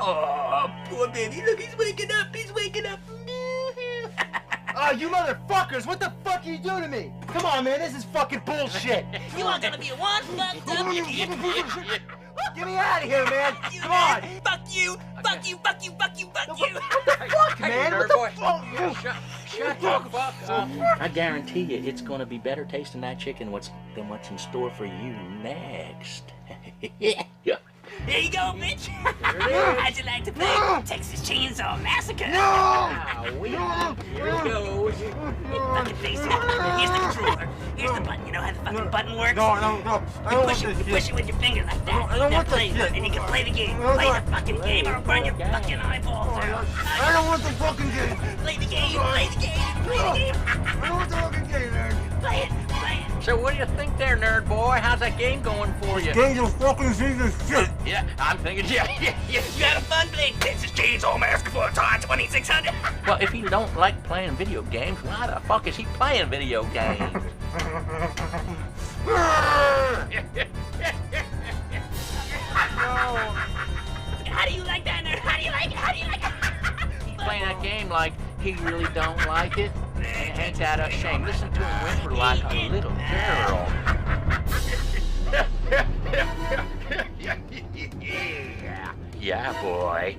Oh, poor baby. Look, he's waking up. He's waking up. Oh, you motherfuckers! What the fuck are you doing to me? Come on, man. This is fucking bullshit. You are gonna be one fucked up. Get me out of here, man. Come on. Fuck you. Fuck you. Fuck you. Fuck you. Fuck you. What the fuck, man? What the fuck? Shut the fuck up. I guarantee you, it's gonna be better tasting that chicken than what's in store for you next. There you go, bitch. How'd you like to play Texas Chainsaw Massacre? Here it goes. Fucking face it. Here's the controller. Here's the button. You know how the fucking button works? No. I don't want You this push shit. it with your finger like that. I don't Now want play, this shit. and you can play the game. No, Play no. the fucking game or I'll burn your fucking eyeballs out. I don't want the fucking game. Play the game. Play the game. Play the game. I don't want the fucking game, man. Play it. Play it. So what do you think there, nerd boy? How's that game going for you? Game's a fucking piece of shit. Yeah, I'm thinking, yeah. You having fun playing Texas Chainsaw Massacre for Atari 2600? Well, if he don't like playing video games, why the fuck is he playing video games? How do you like that, nerd? How do you like it? How do you like it? He's playing that game like he really don't like it. Ain't that a shame? Listen to him whimper like a little girl. Yeah, boy.